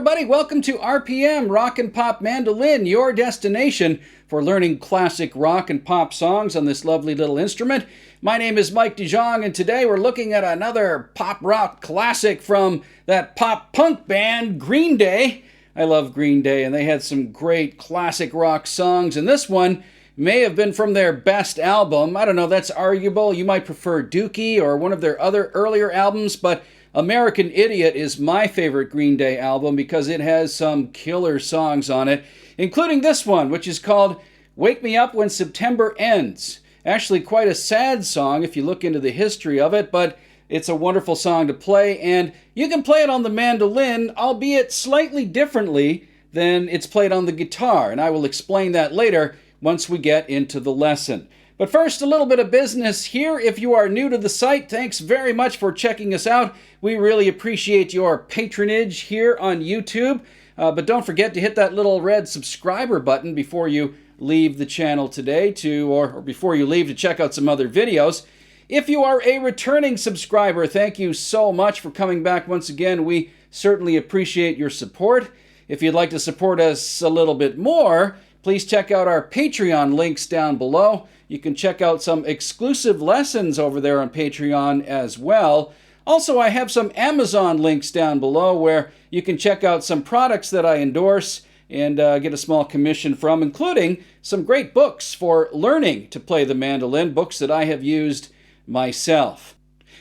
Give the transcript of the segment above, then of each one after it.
everybody. Welcome to RPM, Rock and Pop Mandolin, your destination for learning classic rock and pop songs on this lovely little instrument. My name is Mike DeJong, and today we're looking at another pop rock classic from that pop punk band, Green Day. I love Green Day, and they had some great classic rock songs, and this one may have been from their best album. I don't know, that's arguable. You might prefer Dookie or one of their other earlier albums, but American Idiot is my favorite Green Day album because it has some killer songs on it, including this one, which is called Wake Me Up When September Ends. Actually quite a sad song if you look into the history of it, but it's a wonderful song to play, and you can play it on the mandolin, albeit slightly differently than it's played on the guitar, and I will explain that later once we get into the lesson. But first, a little bit of business here. If you are new to the site, thanks very much for checking us out. We really appreciate your patronage here on YouTube. But don't forget to hit that little red subscriber button before you leave the channel today or before you leave to check out some other videos. If you are a returning subscriber, thank you so much for coming back once again. We certainly appreciate your support. If you'd like to support us a little bit more, please check out our Patreon links down below. You can check out some exclusive lessons over there on Patreon as well. Also, I have some Amazon links down below where you can check out some products that I endorse and get a small commission from, including some great books for learning to play the mandolin, books that I have used myself.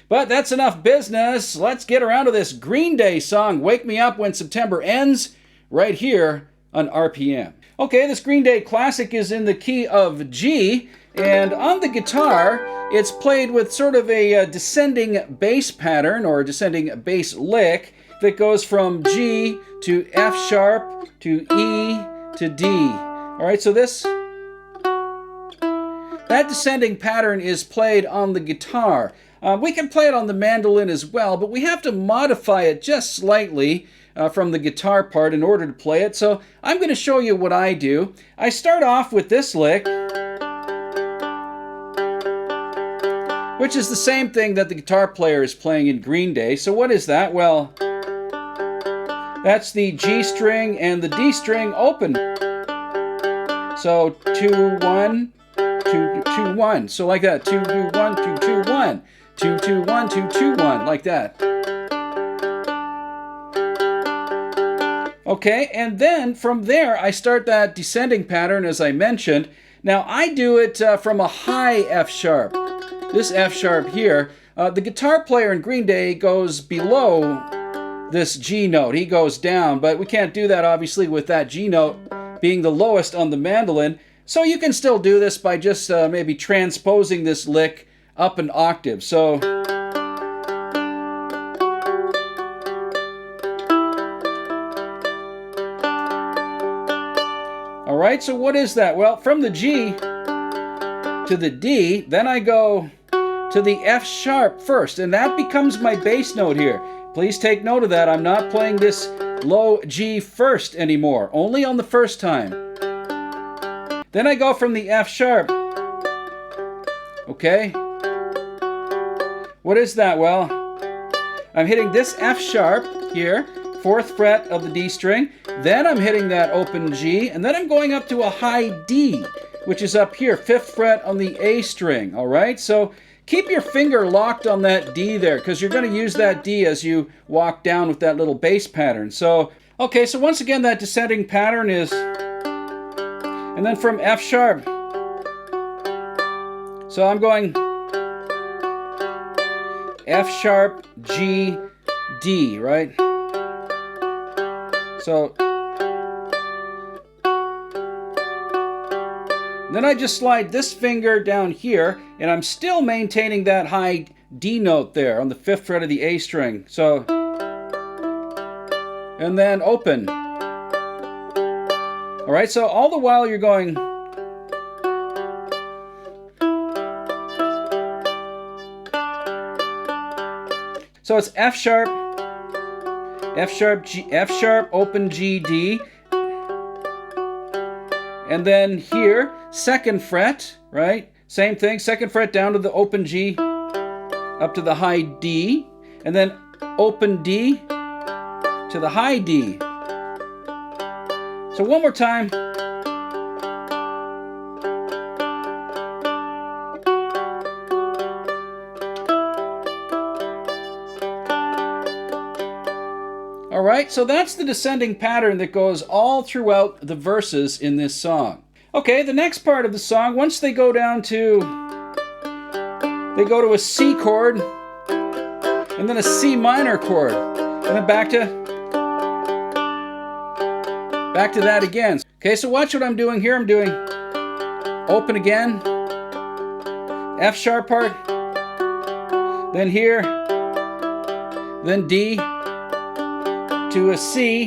But that's enough business. Let's get around to this Green Day song, Wake Me Up When September Ends, right here on RPM. Okay, this Green Day classic is in the key of G, and on the guitar, it's played with sort of a descending bass pattern, or a descending bass lick, that goes from G to F sharp to E to D. Alright, so that descending pattern is played on the guitar. We can play it on the mandolin as well, but we have to modify it just slightly from the guitar part in order to play it. So I'm going to show you what I do. I start off with this lick, which is the same thing that the guitar player is playing in Green Day. So what is that? Well, that's the G string and the D string open. So 2 1 2 2 1. So like that. 2 2 1 2 2 1 2 2 1 2 2 1, like that. Okay, and then from there I start that descending pattern as I mentioned. Now I do it from a high F sharp. This F sharp here. The guitar player in Green Day goes below this G note. He goes down, but we can't do that obviously with that G note being the lowest on the mandolin. So you can still do this by just maybe transposing this lick up an octave. So alright, so what is that? Well, from the G to the D, then I go to the F sharp first, and that becomes my bass note here. Please take note of that. I'm not playing this low G first anymore, only on the first time. Then I go from the F sharp. Okay? What is that? Well, I'm hitting this F sharp here, 4th fret of the D string, then I'm hitting that open G, and then I'm going up to a high D, which is up here, 5th fret on the A string, alright? So keep your finger locked on that D there, because you're going to use that D as you walk down with that little bass pattern. So, okay, so once again, that descending pattern is, and then from F sharp, so I'm going F sharp, G, D, right? So then I just slide this finger down here, and I'm still maintaining that high D note there on the 5th fret of the A string. So, and then open. All right, so all the while you're going. So it's F sharp, F sharp, G, F sharp, open G, D. And then here, 2nd fret, right? Same thing, 2nd fret down to the open G, up to the high D, and then open D to the high D. So one more time. All right, so that's the descending pattern that goes all throughout the verses in this song. Okay, the next part of the song, once they go down to, they go to a C chord, and then a C minor chord, and then back to that again. Okay, so watch what I'm doing here. I'm doing open again, F sharp part, then here, then D, to a C,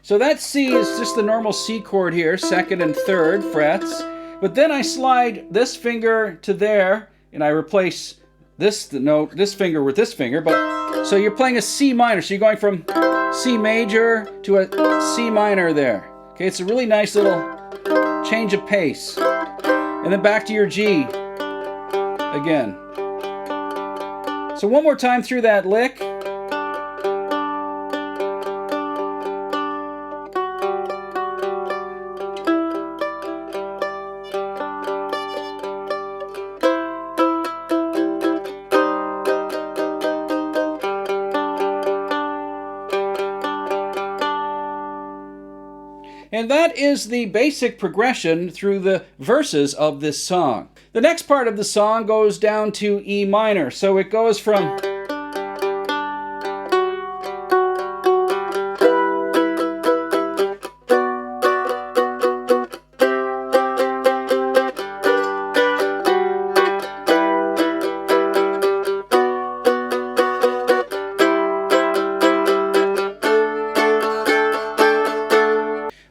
so that C is just the normal C chord here, second and third frets, but then I slide this finger to there, and I replace this finger with this finger, but so you're playing a C minor, so you're going from C major to a C minor there. Okay, it's a really nice little change of pace. And then back to your G again. So one more time through that lick. And that is the basic progression through the verses of this song. The next part of the song goes down to E minor. So it goes from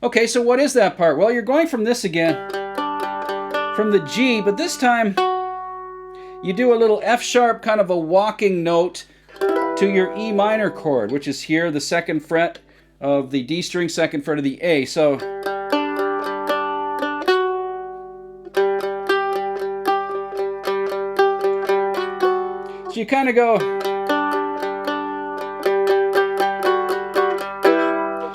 okay, so what is that part? Well, you're going from this again, from the G, but this time you do a little F sharp, kind of a walking note to your E minor chord, which is here, the second fret of the D string, second fret of the A. So you kind of go.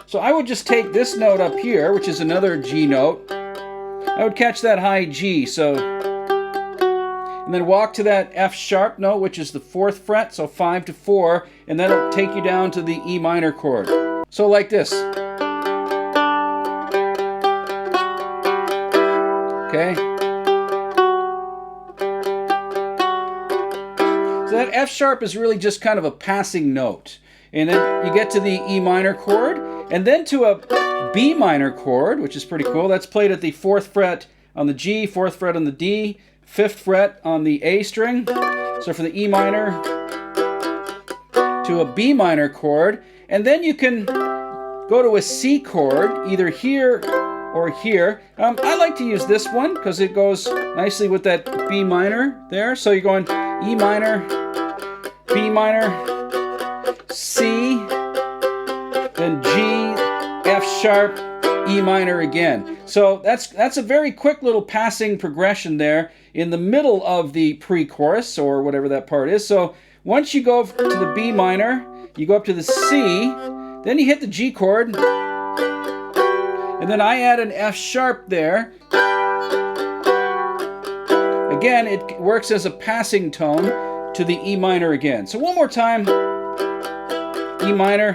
So I would just take this note up here, which is another G note. I would catch that high G, so, and then walk to that F sharp note, which is the fourth fret, so 5 to 4, and that'll take you down to the E minor chord. So like this. Okay? So that F sharp is really just kind of a passing note. And then you get to the E minor chord, and then to a B minor chord, which is pretty cool. That's played at the 4th fret on the G, 4th fret on the D, 5th fret on the A string. So for the E minor to a B minor chord, and then you can go to a C chord, either here or here. I like to use this one because it goes nicely with that B minor there. So you're going E minor, B minor, C, then G, F sharp, E minor again. So that's a very quick little passing progression there in the middle of the pre-chorus, or whatever that part is. So once you go to the B minor, you go up to the C, then you hit the G chord, and then I add an F sharp there. Again, it works as a passing tone to the E minor again. So one more time. E minor,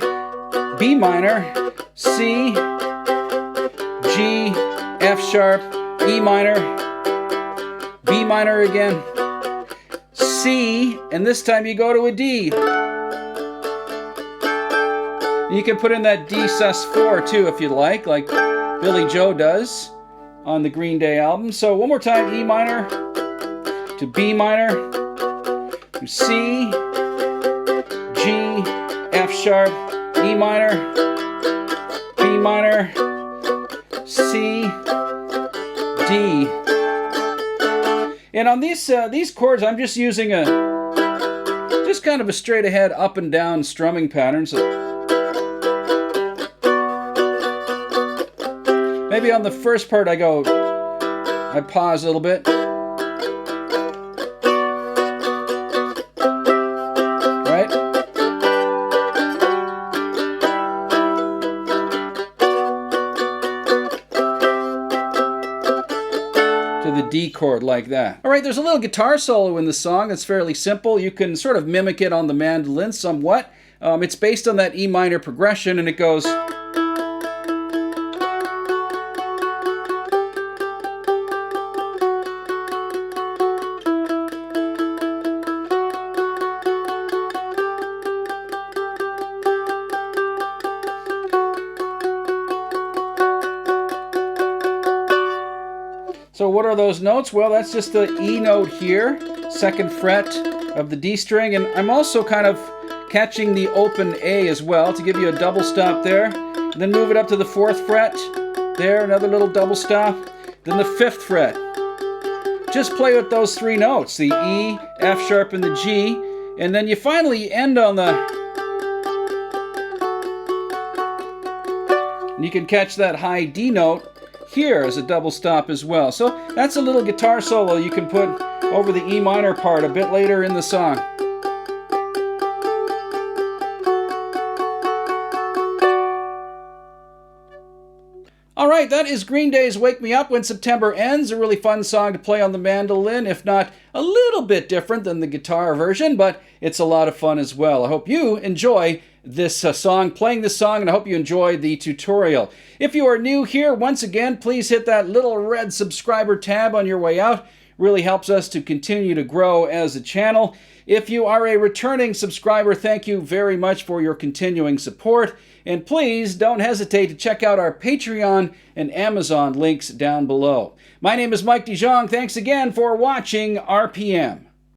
B minor, C, G, F sharp, E minor, B minor again, C, and this time you go to a D. You can put in that D sus4 too if you like Billy Joe does on the Green Day album. So one more time, E minor to B minor to C, G, F sharp, E minor, B minor, C, D. And on these chords, I'm just using just kind of a straight ahead up and down strumming pattern. So maybe on the first part I pause a little bit. chord like that. All right, there's a little guitar solo in the song that's fairly simple. You can sort of mimic it on the mandolin somewhat. It's based on that E minor progression, and it goes... So what are those notes? Well, that's just the E note here, 2nd fret of the D string, and I'm also kind of catching the open A as well to give you a double stop there. And then move it up to the 4th fret. There, another little double stop. Then the 5th fret. Just play with those 3 notes, the E, F sharp, and the G, and then you finally end on the... And you can catch that high D note here as a double stop as well. So that's a little guitar solo you can put over the E minor part a bit later in the song. All right, that is Green Day's Wake Me Up When September Ends, a really fun song to play on the mandolin, if not a little bit different than the guitar version, but it's a lot of fun as well. I hope you enjoy this song, playing this song, and I hope you enjoy the tutorial. If you are new here, once again, please hit that little red subscriber tab on your way out. Really helps us to continue to grow as a channel. If you are a returning subscriber, thank you very much for your continuing support. And please don't hesitate to check out our Patreon and Amazon links down below. My name is Mike DeJong. Thanks again for watching RPM.